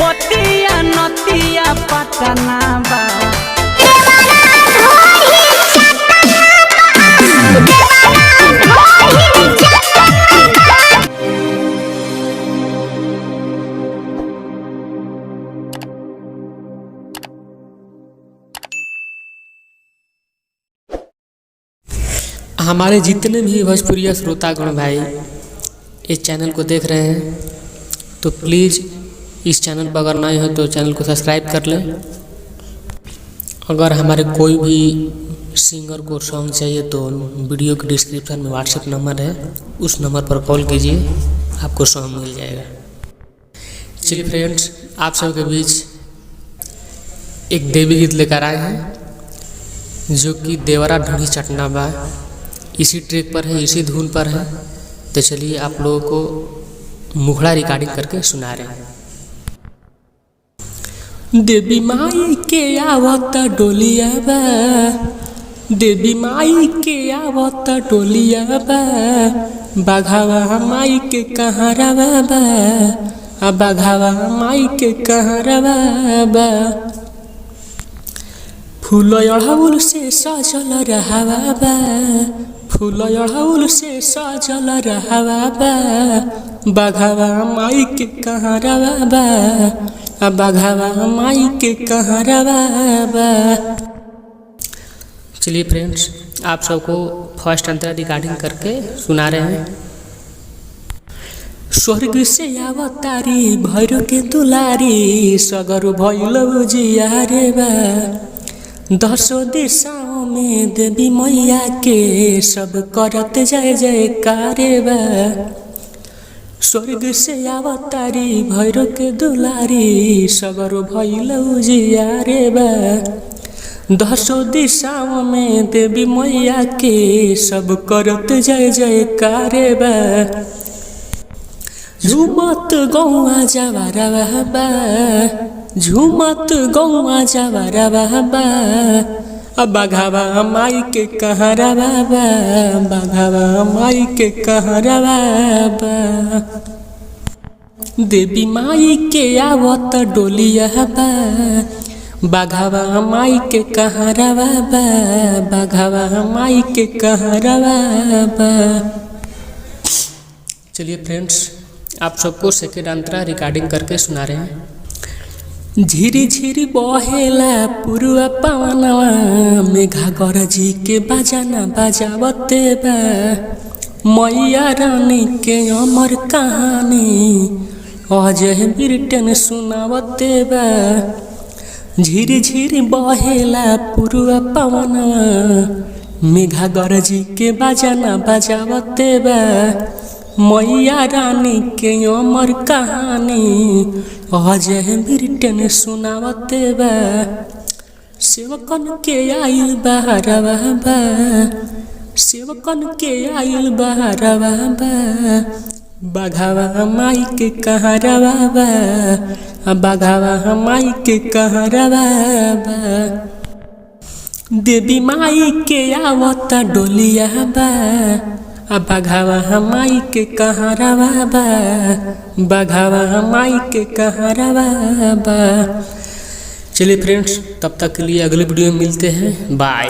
पतिया नतिया पटना बा हमारे जितने भी भोजपुरिया श्रोतागण भाई इस चैनल को देख रहे हैं तो प्लीज़ इस चैनल पर अगर नए हो तो चैनल को सब्सक्राइब कर लें। अगर हमारे कोई भी सिंगर को सॉन्ग चाहिए तो वीडियो के डिस्क्रिप्शन में व्हाट्सएप नंबर है, उस नंबर पर कॉल कीजिए, आपको सॉन्ग मिल जाएगा। चलिए फ्रेंड्स, आप सबके बीच एक देवी गीत लेकर आए हैं जो कि देवरा ढूंढी चटना बा इसी ट्रैक पर है, इसी धुन पर है। तो चलिए आप लोगों को मुखड़ा रिकॉर्डिंग करके सुना रहे हैं। देवी माई के आवत डोलिया बा, देवी माई के आवत डोलिया बा, बाघावा माई के कहरवा बा, आ बाघावा माई के कहरवा बा। फूल अड़हुल से सजल रहवा बा, फूल अड़हुल से सजल रहवा बा, बाघावा माई के कहरवा बा, आ बाघावा माई के कहरवा बा। चलिए फ्रेंड्स, आप सबको फर्स्ट अंतरा रिकॉर्डिंग करके सुना रहे हैं। स्वर्ग से अवतारी भैरव के दुलारी, सगर भइल जियारे बा, दसों दिशाओं में देवी मैया के सब करत जय जयकार बा। स्वर्ग से अवतारी भैरव के दुलारी, सगर भइल जियारे बा, दसों दिशाओं में देवी मैया के सब करत जय जयकार बा। झूमत गौआ जवारा बा, झूमत गौआ जवारा बा, बाघावा माई के कहरवा बा, बाघावा माई के कहरवा बा। देवी माई के आवत डोलिया बा, बाघावा माई के कहरवा बा, बाघावा माई के कहरवा बा। चलिए फ्रेंड्स, आप सबको सेकेंड अंतरा रिकॉर्डिंग करके सुना रहे हैं। झिरी झिरी बहेला पुरुआ पवनवा, मेघा गरजी के बजाना बजावते बा, मैया रानी के अमर कहानी अजय बिरटन सुनावते बा। झिरी झिरी बहेला पुरुआ पवनवा, मेघा गरजी के बजाना बजावते बा, मैया रानी के अमर कहानी अजय बिरटन सुनावते बा। सेवकन के आइल बहरवा बा, सेवकन के आइल बहरवा बा, बाघावा माई के कहरवा बा, बाघावा माई के कहरवा बा। देवी माई के आवत डोलिया बा, बाघावा माई के कहरवा बा, बाघावा माई के कहरवा बा। चलिए फ्रेंड्स, तब तक के लिए अगले वीडियो में मिलते हैं। बाय।